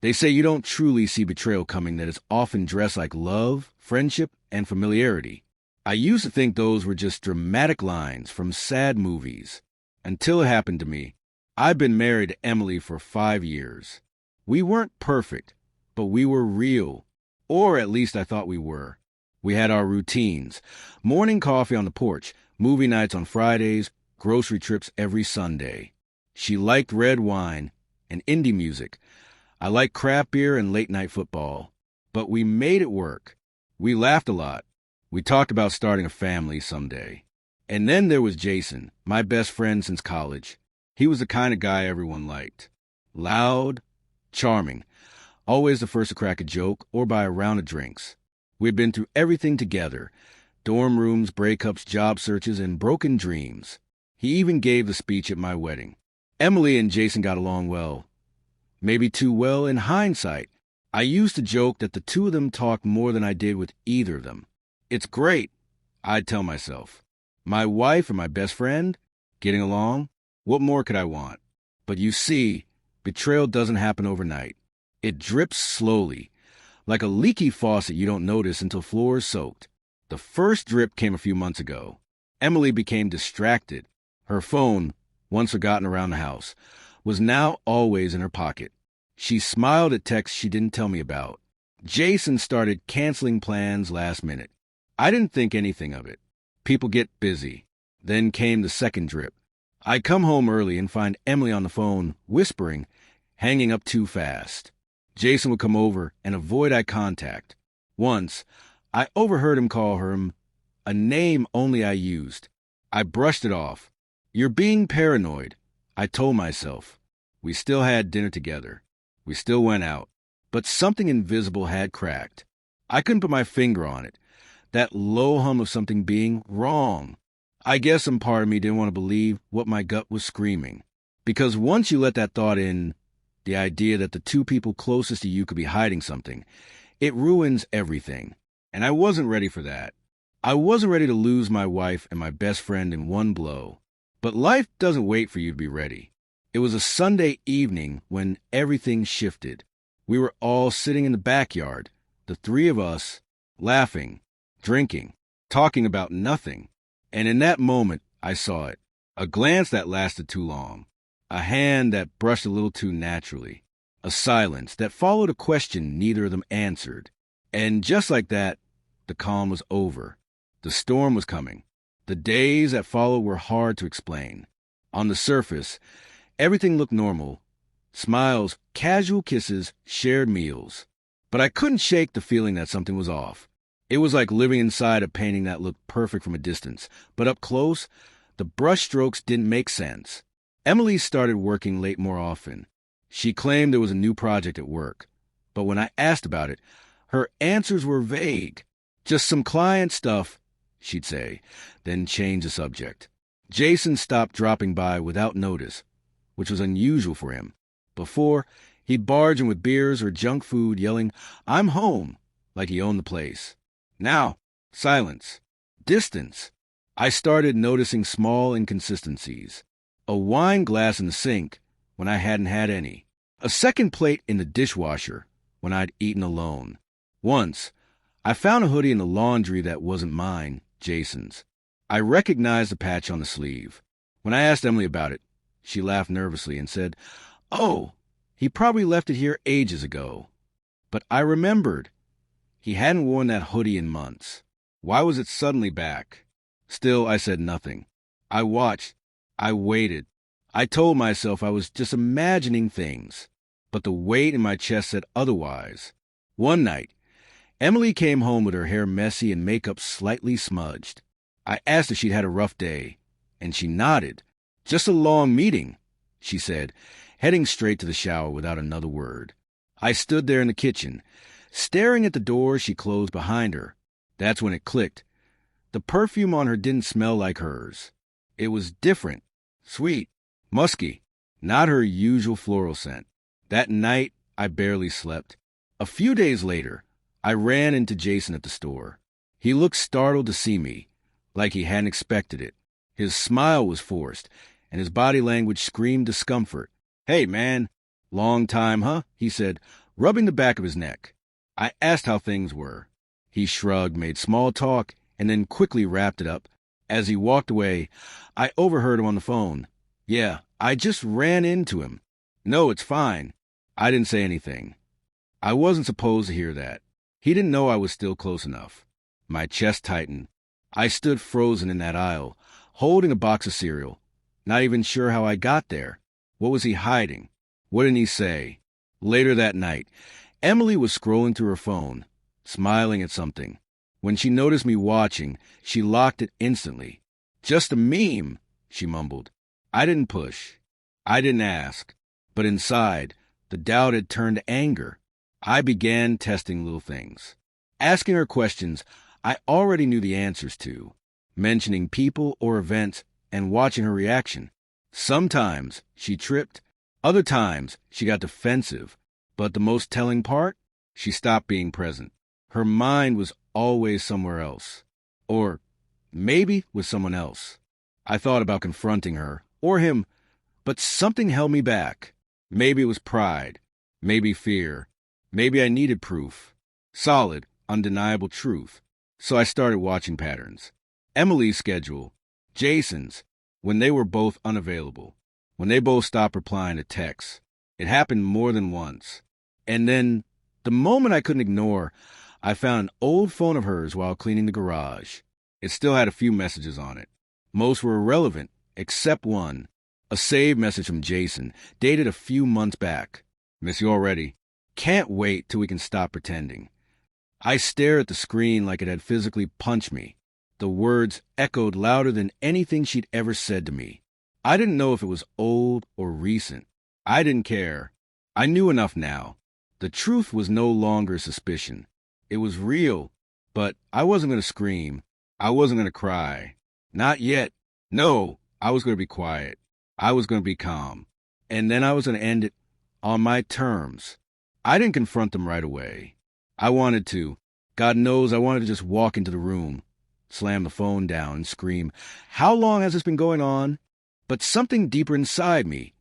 They say you don't truly see betrayal coming, that it's often dressed like love, friendship, and familiarity. I used to think those were just dramatic lines from sad movies. Until it happened to me. I've been married to Emily for 5 years. We weren't perfect, but we were real. Or at least I thought we were. We had our routines. Morning coffee on the porch, movie nights on Fridays, grocery trips every Sunday. She liked red wine and indie music. I liked craft beer and late-night football. But we made it work. We laughed a lot. We talked about starting a family someday. And then there was Jason, my best friend since college. He was the kind of guy everyone liked. Loud, charming, always the first to crack a joke or buy a round of drinks. We'd been through everything together. Dorm rooms, breakups, job searches, and broken dreams. He even gave the speech at my wedding. Emily and Jason got along well. Maybe too well in hindsight. I used to joke that the two of them talked more than I did with either of them. It's great, I'd tell myself. My wife and my best friend, getting along, what more could I want? But you see, betrayal doesn't happen overnight. It drips slowly, like a leaky faucet you don't notice until floor is soaked. The first drip came a few months ago. Emily became distracted. Her phone, once forgotten around the house, was now always in her pocket. She smiled at texts she didn't tell me about. Jason started canceling plans last minute. I didn't think anything of it. People get busy. Then came the second drip. I come home early and find Emily on the phone, whispering, hanging up too fast. Jason would come over and avoid eye contact. Once, I overheard him call her a name only I used. I brushed it off. You're being paranoid, I told myself. We still had dinner together. We still went out. But something invisible had cracked. I couldn't put my finger on it. That low hum of something being wrong. I guess some part of me didn't want to believe what my gut was screaming. Because once you let that thought in, the idea that the two people closest to you could be hiding something, it ruins everything. And I wasn't ready for that. I wasn't ready to lose my wife and my best friend in one blow. But life doesn't wait for you to be ready. It was a Sunday evening when everything shifted. We were all sitting in the backyard, the three of us, laughing, drinking, talking about nothing. And in that moment, I saw it. A glance that lasted too long. A hand that brushed a little too naturally. A silence that followed a question neither of them answered. And just like that, the calm was over. The storm was coming. The days that followed were hard to explain. On the surface, everything looked normal. Smiles, casual kisses, shared meals. But I couldn't shake the feeling that something was off. It was like living inside a painting that looked perfect from a distance, but up close, the brushstrokes didn't make sense. Emily started working late more often. She claimed there was a new project at work, but when I asked about it, her answers were vague. Just some client stuff, she'd say, then change the subject. Jason stopped dropping by without notice, which was unusual for him. Before, he'd barge in with beers or junk food, yelling, "I'm home," like he owned the place. Now, silence, distance. I started noticing small inconsistencies. A wine glass in the sink when I hadn't had any. A second plate in the dishwasher when I'd eaten alone. Once, I found a hoodie in the laundry that wasn't mine, Jason's. I recognized the patch on the sleeve. When I asked Emily about it, she laughed nervously and said, "Oh, he probably left it here ages ago." But I remembered. He hadn't worn that hoodie in months. Why was it suddenly back? Still, I said nothing. I watched. I waited. I told myself I was just imagining things. But the weight in my chest said otherwise. One night, Emily came home with her hair messy and makeup slightly smudged. I asked if she'd had a rough day, and she nodded. "Just a long meeting," she said, heading straight to the shower without another word. I stood there in the kitchen, staring at the door she closed behind her. That's when it clicked. The perfume on her didn't smell like hers. It was different, sweet, musky, not her usual floral scent. That night, I barely slept. A few days later, I ran into Jason at the store. He looked startled to see me, like he hadn't expected it. His smile was forced, and his body language screamed discomfort. "Hey, man. Long time, huh?" he said, rubbing the back of his neck. I asked how things were. He shrugged, made small talk, and then quickly wrapped it up. As he walked away, I overheard him on the phone. "Yeah, I just ran into him." "No, it's fine." I didn't say anything. I wasn't supposed to hear that. He didn't know I was still close enough. My chest tightened. I stood frozen in that aisle, holding a box of cereal, not even sure how I got there. What was he hiding? What didn't he say? Later that night, Emily was scrolling through her phone, smiling at something. When she noticed me watching, she locked it instantly. "Just a meme," she mumbled. I didn't push. I didn't ask. But inside, the doubt had turned to anger. I began testing little things. Asking her questions I already knew the answers to, mentioning people or events and watching her reaction. Sometimes she tripped. Other times she got defensive. But the most telling part? She stopped being present. Her mind was always somewhere else. Or maybe with someone else. I thought about confronting her, or him, but something held me back. Maybe it was pride. Maybe fear. Maybe I needed proof. Solid, undeniable truth. So I started watching patterns. Emily's schedule. Jason's. When they were both unavailable. When they both stopped replying to texts. It happened more than once. And then, the moment I couldn't ignore, I found an old phone of hers while cleaning the garage. It still had a few messages on it. Most were irrelevant, except one. A saved message from Jason, dated a few months back. "Miss you already. Can't wait till we can stop pretending." I stared at the screen like it had physically punched me. The words echoed louder than anything she'd ever said to me. I didn't know if it was old or recent. I didn't care. I knew enough now. The truth was no longer suspicion. It was real, but I wasn't going to scream. I wasn't going to cry. Not yet. No, I was going to be quiet. I was going to be calm. And then I was going to end it on my terms. I didn't confront them right away. I wanted to. God knows I wanted to just walk into the room, slam the phone down, and scream, "How long has this been going on?" But something deeper inside me,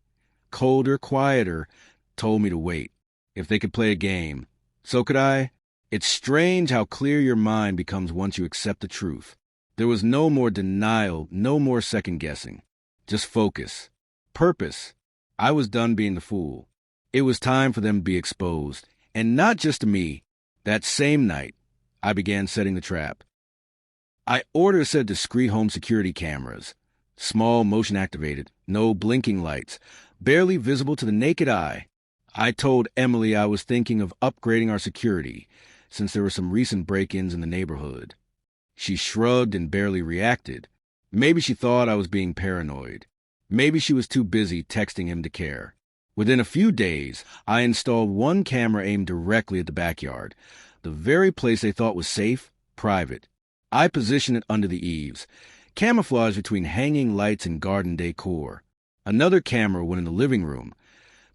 colder, quieter, told me to wait. If they could play a game, so could I. It's strange how clear your mind becomes once you accept the truth. There was no more denial, no more second-guessing. Just focus. Purpose. I was done being the fool. It was time for them to be exposed. And not just to me. That same night, I began setting the trap. I ordered a set of discreet home security cameras. Small, motion-activated, no blinking lights, barely visible to the naked eye. I told Emily I was thinking of upgrading our security, since there were some recent break-ins in the neighborhood. She shrugged and barely reacted. Maybe she thought I was being paranoid. Maybe she was too busy texting him to care. Within a few days, I installed one camera aimed directly at the backyard, the very place they thought was safe, private. I positioned it under the eaves, camouflaged between hanging lights and garden decor. Another camera went in the living room,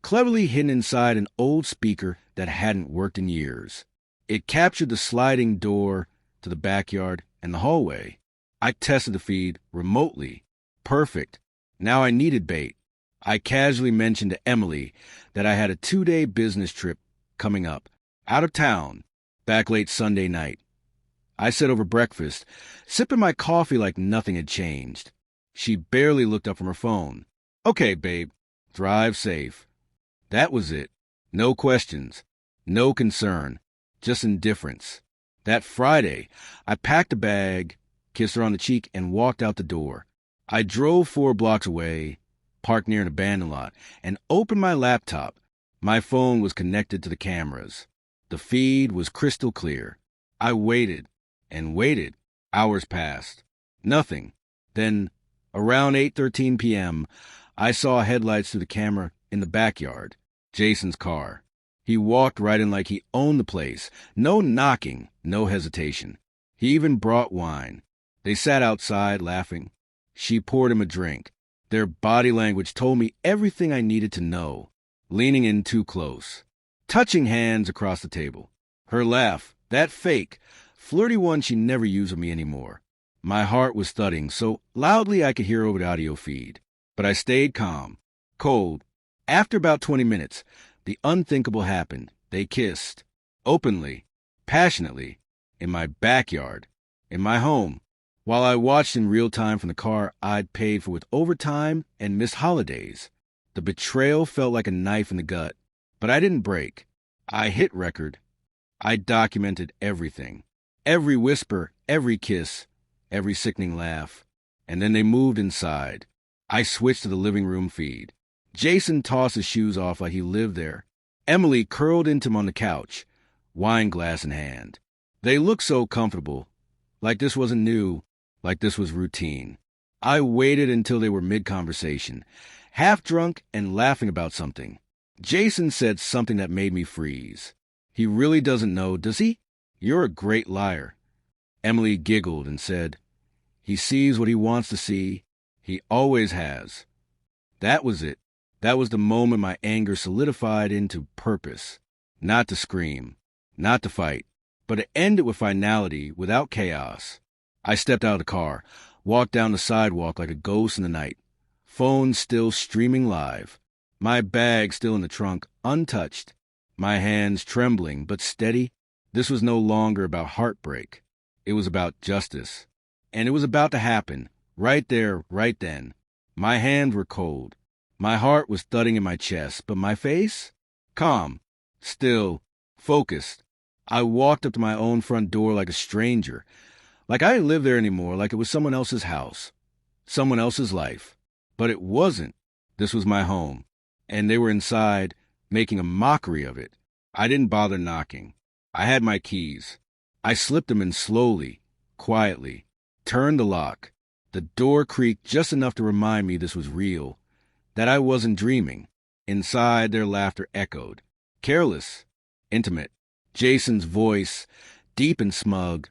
cleverly hidden inside an old speaker that hadn't worked in years. It captured the sliding door to the backyard and the hallway. I tested the feed remotely. Perfect. Now I needed bait. I casually mentioned to Emily that I had a 2-day business trip coming up, out of town, back late Sunday night. I sat over breakfast, sipping my coffee like nothing had changed. She barely looked up from her phone. "Okay, babe. Drive safe." That was it. No questions. No concern. Just indifference. That Friday, I packed a bag, kissed her on the cheek, and walked out the door. I drove 4 blocks away, parked near an abandoned lot, and opened my laptop. My phone was connected to the cameras. The feed was crystal clear. I waited and waited. Hours passed. Nothing. Then, around 8:13 p.m., I saw headlights through the camera in the backyard. Jason's car. He walked right in like he owned the place. No knocking, no hesitation. He even brought wine. They sat outside, laughing. She poured him a drink. Their body language told me everything I needed to know. Leaning in too close. Touching hands across the table. Her laugh, that fake, flirty one she never used with me anymore. My heart was thudding so loudly I could hear over the audio feed. But I stayed calm. Cold. After about 20 minutes, the unthinkable happened. They kissed. Openly. Passionately. In my backyard. In my home. While I watched in real time from the car I'd paid for with overtime and missed holidays. The betrayal felt like a knife in the gut. But I didn't break. I hit record. I documented everything. Every whisper, every kiss, every sickening laugh. And then they moved inside. I switched to the living room feed. Jason tossed his shoes off like he lived there. Emily curled into him on the couch, wine glass in hand. They looked so comfortable, like this wasn't new, like this was routine. I waited until they were mid-conversation, half drunk and laughing about something. Jason said something that made me freeze. He really doesn't know, does he? You're a great liar. Emily giggled and said, he sees what he wants to see. He always has. That was it. That was the moment my anger solidified into purpose. Not to scream, not to fight, but to end it with finality, without chaos. I stepped out of the car, walked down the sidewalk like a ghost in the night. Phone still streaming live. My bag still in the trunk, untouched. My hands trembling, but steady. This was no longer about heartbreak. It was about justice. And it was about to happen, right there, right then. My hands were cold. My heart was thudding in my chest, but my face? Calm, still, focused. I walked up to my own front door like a stranger, like I didn't live there anymore, like it was someone else's house, someone else's life. But it wasn't. This was my home, and they were inside, making a mockery of it. I didn't bother knocking. I had my keys. I slipped them in slowly, quietly, turned the lock. The door creaked just enough to remind me this was real, that I wasn't dreaming. Inside, their laughter echoed. Careless, intimate. Jason's voice, deep and smug,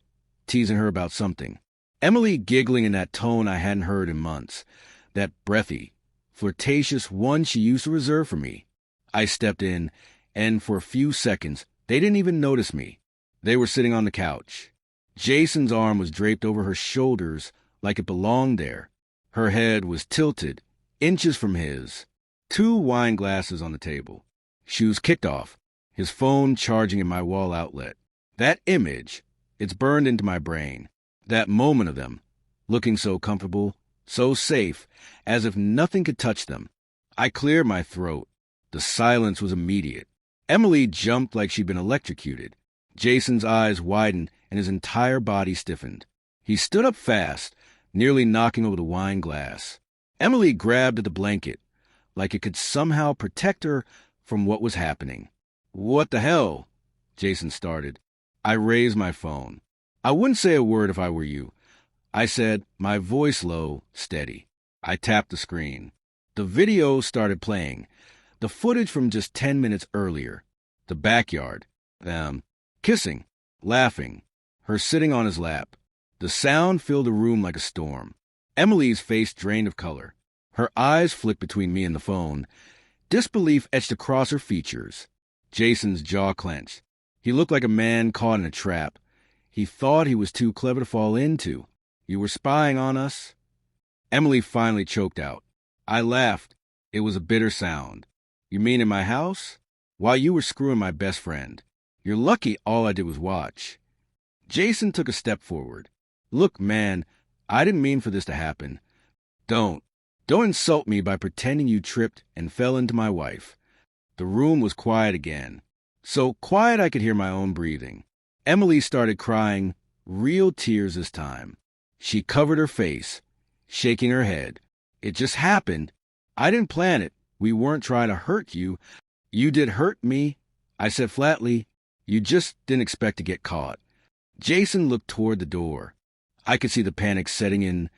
teasing her about something. Emily giggling in that tone I hadn't heard in months. That breathy, flirtatious one she used to reserve for me. I stepped in, and for a few seconds, they didn't even notice me. They were sitting on the couch. Jason's arm was draped over her shoulders like it belonged there. Her head was tilted, inches from his. 2 wine glasses on the table. Shoes kicked off. His phone charging in my wall outlet. That image, it's burned into my brain. That moment of them, looking so comfortable, so safe, as if nothing could touch them. I cleared my throat. The silence was immediate. Emily jumped like she'd been electrocuted. Jason's eyes widened and his entire body stiffened. He stood up fast, nearly knocking over the wine glass. Emily grabbed at the blanket, like it could somehow protect her from what was happening. What the hell? Jason started. I raised my phone. I wouldn't say a word if I were you. I said, my voice low, steady. I tapped the screen. The video started playing. The footage from just 10 minutes earlier. The backyard. Them. Kissing. Laughing. Her sitting on his lap. The sound filled the room like a storm. Emily's face drained of color. Her eyes flicked between me and the phone. Disbelief etched across her features. Jason's jaw clenched. He looked like a man caught in a trap. He thought he was too clever to fall into. You were spying on us? Emily finally choked out. I laughed. It was a bitter sound. You mean in my house? While you were screwing my best friend. You're lucky all I did was watch. Jason took a step forward. Look, man, I didn't mean for this to happen. Don't insult me by pretending you tripped and fell into my wife. The room was quiet again. So quiet I could hear my own breathing. Emily started crying, real tears this time. She covered her face, shaking her head. It just happened. I didn't plan it. We weren't trying to hurt you. You did hurt me. I said flatly, you just didn't expect to get caught. Jason looked toward the door. I could see the panic setting in,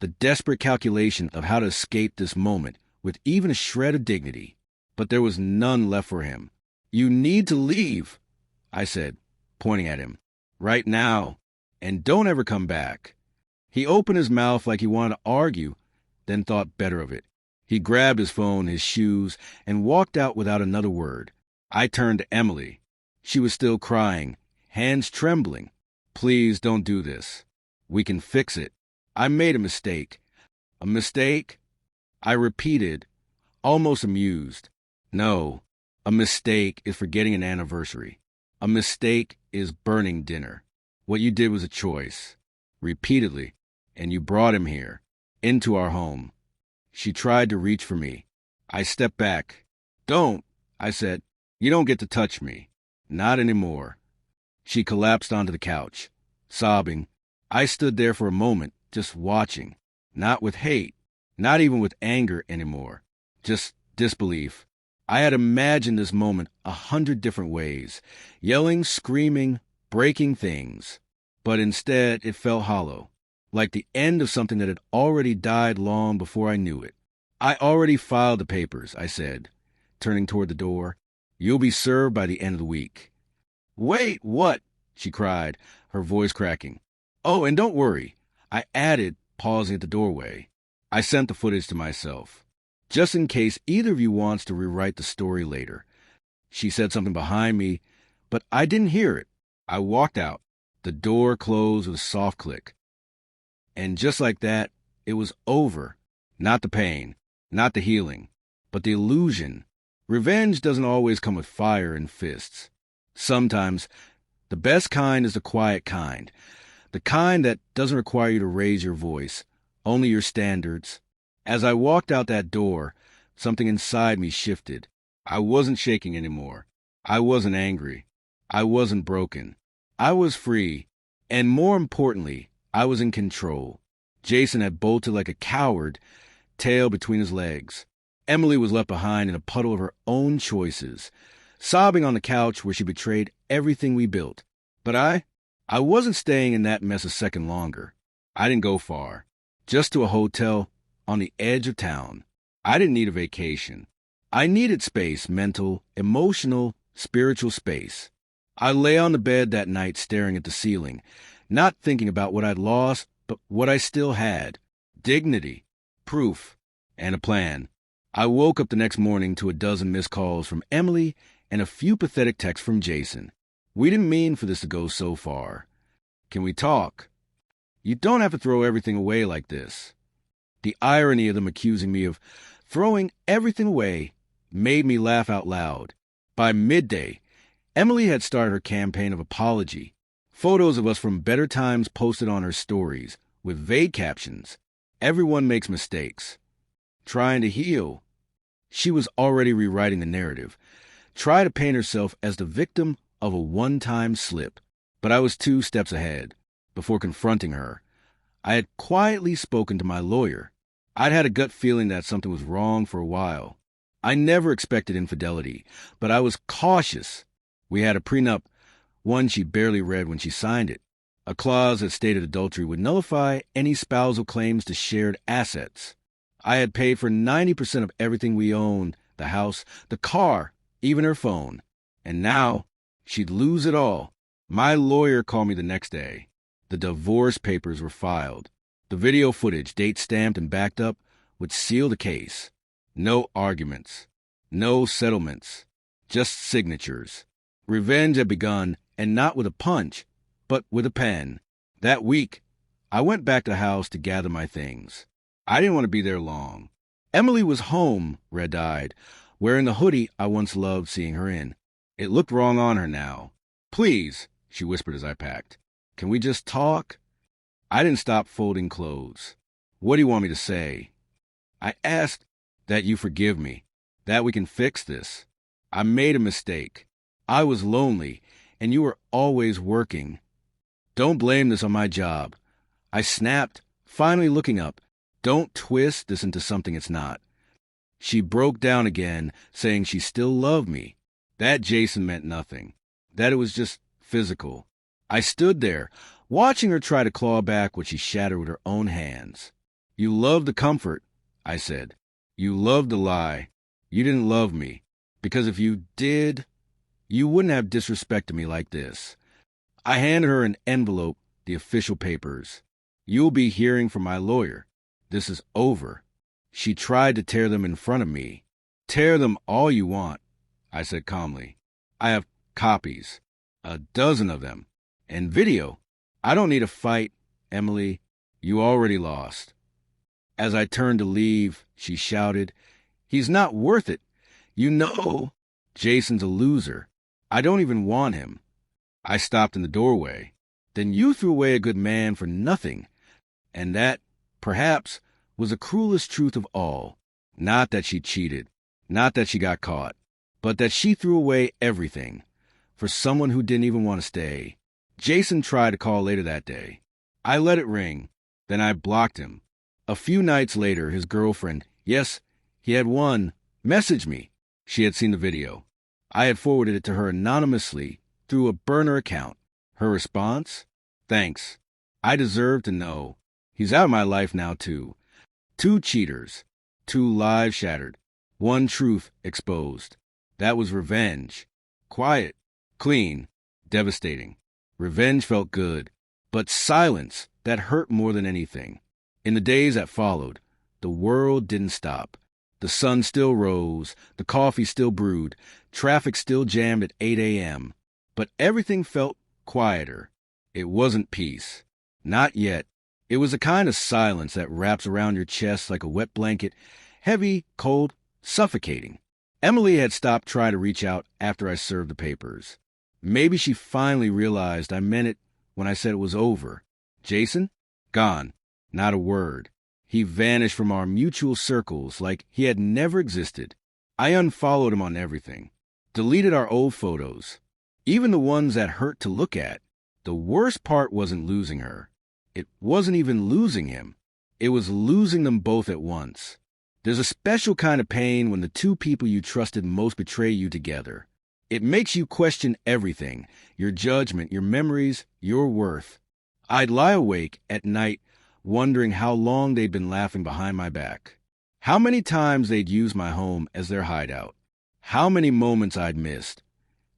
the desperate calculation of how to escape this moment with even a shred of dignity. But there was none left for him. You need to leave, I said, pointing at him. Right now. And don't ever come back. He opened his mouth like he wanted to argue, then thought better of it. He grabbed his phone, his shoes, and walked out without another word. I turned to Emily. She was still crying, hands trembling. Please don't do this. We can fix it. I made a mistake. A mistake? I repeated, almost amused. No, A mistake is forgetting an anniversary. A mistake is burning dinner. What you did was a choice, repeatedly, and you brought him here, into our home. She tried to reach for me. I stepped back. Don't, I said. You don't get to touch me. Not anymore. She collapsed onto the couch, sobbing. I stood there for a moment, just watching, not with hate, not even with anger anymore, just disbelief. I had imagined this moment 100 different ways, yelling, screaming, breaking things. But instead, it felt hollow, like the end of something that had already died long before I knew it. I already filed the papers, I said, turning toward the door. You'll be served by the end of the week. Wait, what? She cried, her voice cracking. Oh, and don't worry, I added, pausing at the doorway. I sent the footage to myself, just in case either of you wants to rewrite the story later. She said something behind me, but I didn't hear it. I walked out. The door closed with a soft click. And just like that, it was over. Not the pain, not the healing, but the illusion. Revenge doesn't always come with fire and fists. Sometimes, the best kind is the quiet kind. The kind that doesn't require you to raise your voice, only your standards. As I walked out that door, something inside me shifted. I wasn't shaking anymore. I wasn't angry. I wasn't broken. I was free. And more importantly, I was in control. Jason had bolted like a coward, tail between his legs. Emily was left behind in a puddle of her own choices, sobbing on the couch where she betrayed everything we built. But I wasn't staying in that mess a second longer. I didn't go far, just to a hotel on the edge of town. I didn't need a vacation. I needed space, mental, emotional, spiritual space. I lay on the bed that night staring at the ceiling, not thinking about what I'd lost, but what I still had. Dignity, proof, and a plan. I woke up the next morning to a dozen missed calls from Emily and a few pathetic texts from Jason. We didn't mean for this to go so far. Can we talk? You don't have to throw everything away like this. The irony of them accusing me of throwing everything away made me laugh out loud. By midday, Emily had started her campaign of apology. Photos of us from better times posted on her stories, with vague captions. Everyone makes mistakes. Trying to heal. She was already rewriting the narrative. Try to paint herself as the victim of a one-time slip. But I was 2 steps ahead. Before confronting her, I had quietly spoken to my lawyer. I'd had a gut feeling that something was wrong for a while. I never expected infidelity, but I was cautious. We had a prenup, one she barely read when she signed it. A clause that stated adultery would nullify any spousal claims to shared assets. I had paid for 90% of everything we owned, the house, the car, even her phone. And now, she'd lose it all. My lawyer called me the next day. The divorce papers were filed. The video footage, date stamped and backed up, would seal the case. No arguments. No settlements. Just signatures. Revenge had begun, and not with a punch, but with a pen. That week, I went back to the house to gather my things. I didn't want to be there long. Emily was home, red-eyed, wearing the hoodie I once loved seeing her in. It looked wrong on her now. Please, she whispered as I packed. Can we just talk? I didn't stop folding clothes. What do you want me to say? I asked that you forgive me, that we can fix this. I made a mistake. I was lonely, and you were always working. Don't blame this on my job. I snapped, finally looking up. Don't twist this into something it's not. She broke down again, saying she still loved me. That Jason meant nothing. That it was just physical. I stood there, watching her try to claw back what she shattered with her own hands. You loved the comfort, I said. You loved the lie. You didn't love me. Because if you did, you wouldn't have disrespected me like this. I handed her an envelope, the official papers. You'll be hearing from my lawyer. This is over. She tried to tear them in front of me. Tear them all you want, I said calmly. I have copies, 12 of them, and video. I don't need a fight, Emily. You already lost. As I turned to leave, she shouted, He's not worth it. You know. Jason's a loser. I don't even want him. I stopped in the doorway. Then you threw away a good man for nothing. And that, perhaps, was the cruelest truth of all. Not that she cheated, not that she got caught, but that she threw away everything for someone who didn't even want to stay. Jason tried to call later that day. I let it ring, then I blocked him. A few nights later, his girlfriend, yes, he had one, messaged me. She had seen the video. I had forwarded it to her anonymously through a burner account. Her response? Thanks. I deserve to know. He's out of my life now, too. 2 cheaters. 2 lives shattered. 1 truth exposed. That was revenge. Quiet, clean, devastating. Revenge felt good, but silence, that hurt more than anything. In the days that followed, the world didn't stop. The sun still rose, the coffee still brewed, traffic still jammed at 8 a.m. But everything felt quieter. It wasn't peace. Not yet. It was a kind of silence that wraps around your chest like a wet blanket, heavy, cold, suffocating. Emily had stopped trying to reach out after I served the papers. Maybe she finally realized I meant it when I said it was over. Jason? Gone. Not a word. He vanished from our mutual circles like he had never existed. I unfollowed him on everything. Deleted our old photos. Even the ones that hurt to look at. The worst part wasn't losing her. It wasn't even losing him. It was losing them both at once. There's a special kind of pain when the 2 people you trusted most betray you together. It makes you question everything, your judgment, your memories, your worth. I'd lie awake at night wondering how long they'd been laughing behind my back. How many times they'd used my home as their hideout. How many moments I'd missed.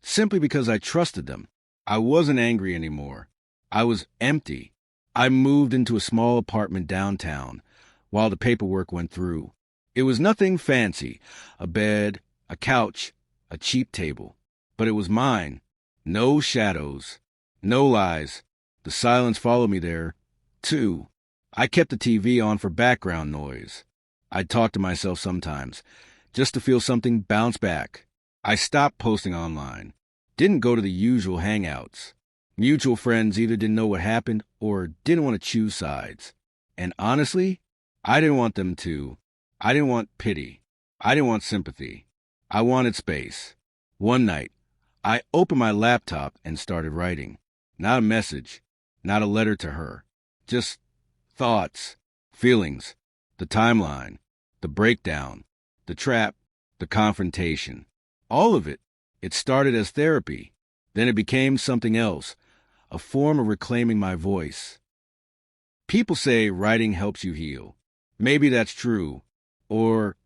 Simply because I trusted them. I wasn't angry anymore. I was empty. I moved into a small apartment downtown while the paperwork went through. It was nothing fancy, a bed, a couch, a cheap table. But it was mine. No shadows. No lies. The silence followed me there, too. I kept the TV on for background noise. I'd talk to myself sometimes, just to feel something bounce back. I stopped posting online. Didn't go to the usual hangouts. Mutual friends either didn't know what happened or didn't want to choose sides. And honestly, I didn't want them to. I didn't want pity. I didn't want sympathy. I wanted space. One night, I opened my laptop and started writing. Not a message, not a letter to her. Just thoughts, feelings, the timeline, the breakdown, the trap, the confrontation. All of it. It started as therapy. Then it became something else, a form of reclaiming my voice. People say writing helps you heal. Maybe that's true. Or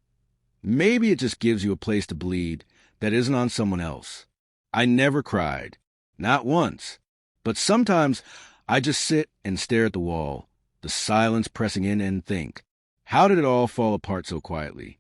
maybe it just gives you a place to bleed that isn't on someone else. I never cried. Not once. But sometimes I just sit and stare at the wall, the silence pressing in, and think, how did it all fall apart so quietly?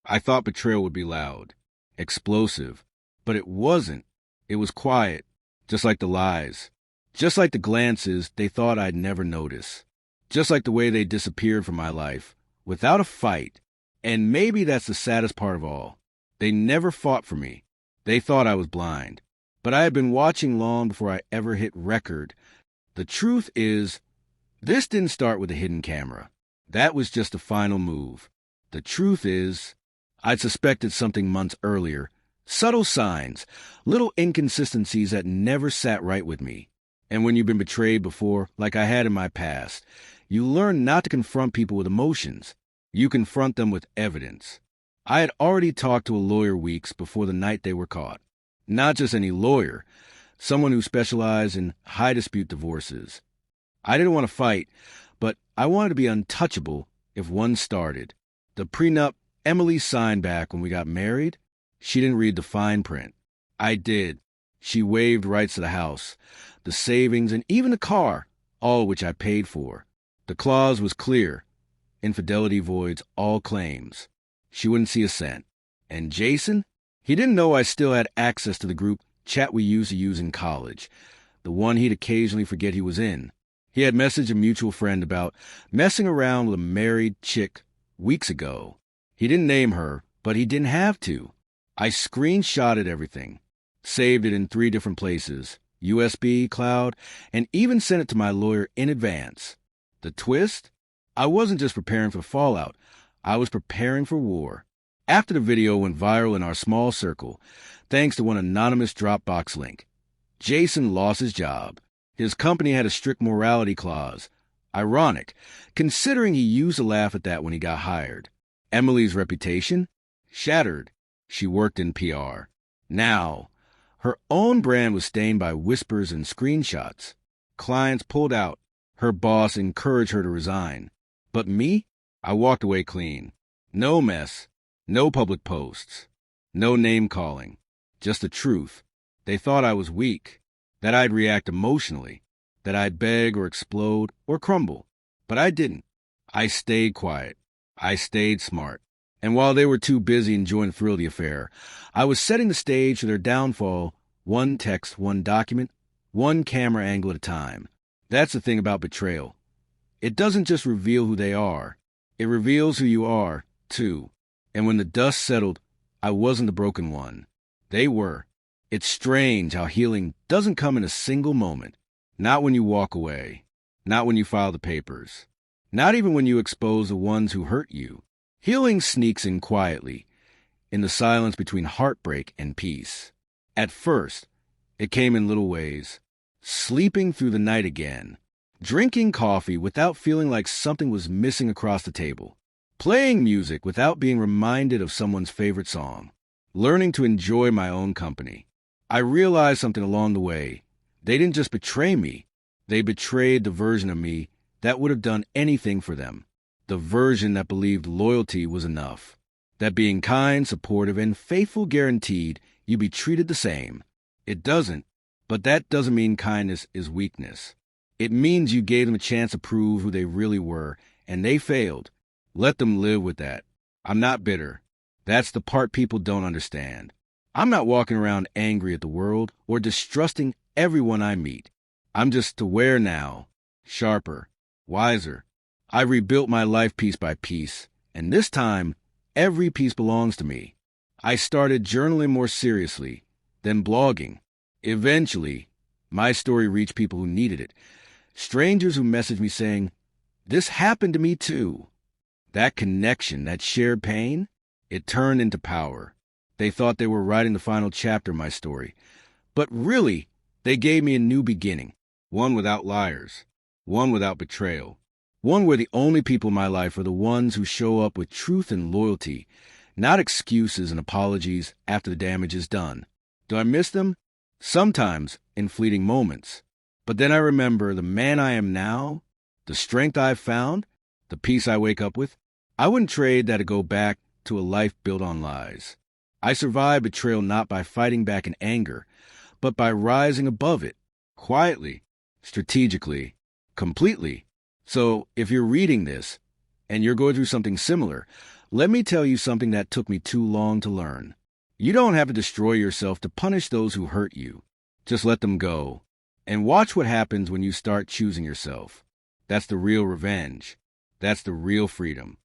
I thought betrayal would be loud, explosive, but it wasn't. It was quiet, just like the lies, just like the glances they thought I'd never notice, just like the way they disappeared from my life, without a fight. And maybe that's the saddest part of all. They never fought for me. They thought I was blind. But I had been watching long before I ever hit record. The truth is, this didn't start with a hidden camera. That was just a final move. The truth is, I'd suspected something months earlier. Subtle signs, little inconsistencies that never sat right with me. And when you've been betrayed before, like I had in my past, you learn not to confront people with emotions. You confront them with evidence. I had already talked to a lawyer weeks before the night they were caught. Not just any lawyer, someone who specialized in high dispute divorces. I didn't want to fight, but I wanted to be untouchable if one started. The prenup Emily signed back when we got married, she didn't read the fine print. I did. She waived rights to the house, the savings, and even the car, all which I paid for. The clause was clear. Infidelity voids all claims. She wouldn't see a cent. And Jason? He didn't know I still had access to the group chat we used to use in college, the one he'd occasionally forget he was in. He had messaged a mutual friend about messing around with a married chick weeks ago. He didn't name her, but he didn't have to. I screenshotted everything, saved it in 3 different places, USB, cloud, and even sent it to my lawyer in advance. The twist? I wasn't just preparing for fallout, I was preparing for war. After the video went viral in our small circle, thanks to one anonymous Dropbox link, Jason lost his job. His company had a strict morality clause. Ironic, considering he used to laugh at that when he got hired. Emily's reputation? Shattered. She worked in PR. Now, her own brand was stained by whispers and screenshots. Clients pulled out. Her boss encouraged her to resign. But me? I walked away clean. No mess. No public posts. No name-calling. Just the truth. They thought I was weak, that I'd react emotionally, that I'd beg or explode or crumble. But I didn't. I stayed quiet. I stayed smart. And while they were too busy enjoying the thrill of the affair, I was setting the stage for their downfall, one text, one document, one camera angle at a time. That's the thing about betrayal. It doesn't just reveal who they are. It reveals who you are, too. And when the dust settled, I wasn't the broken one. They were. It's strange how healing doesn't come in a single moment. Not when you walk away. Not when you file the papers. Not even when you expose the ones who hurt you. Healing sneaks in quietly, in the silence between heartbreak and peace. At first, it came in little ways. Sleeping through the night again. Drinking coffee without feeling like something was missing across the table. Playing music without being reminded of someone's favorite song. Learning to enjoy my own company. I realized something along the way. They didn't just betray me. They betrayed the version of me that would have done anything for them. The version that believed loyalty was enough. That being kind, supportive, and faithful guaranteed you'd be treated the same. It doesn't, but that doesn't mean kindness is weakness. It means you gave them a chance to prove who they really were, and they failed. Let them live with that. I'm not bitter. That's the part people don't understand. I'm not walking around angry at the world or distrusting everyone I meet. I'm just aware now, sharper, wiser. I rebuilt my life piece by piece, and this time, every piece belongs to me. I started journaling more seriously, then blogging. Eventually, my story reached people who needed it. Strangers who messaged me saying, "This happened to me too." That connection, that shared pain, it turned into power. They thought they were writing the final chapter of my story. But really, they gave me a new beginning. One without liars. One without betrayal. One where the only people in my life are the ones who show up with truth and loyalty, not excuses and apologies after the damage is done. Do I miss them? Sometimes, in fleeting moments. But then I remember the man I am now, the strength I've found, the peace I wake up with. I wouldn't trade that to go back to a life built on lies. I survived betrayal not by fighting back in anger, but by rising above it, quietly, strategically, completely. So if you're reading this, and you're going through something similar, let me tell you something that took me too long to learn. You don't have to destroy yourself to punish those who hurt you. Just let them go. And watch what happens when you start choosing yourself. That's the real revenge. That's the real freedom.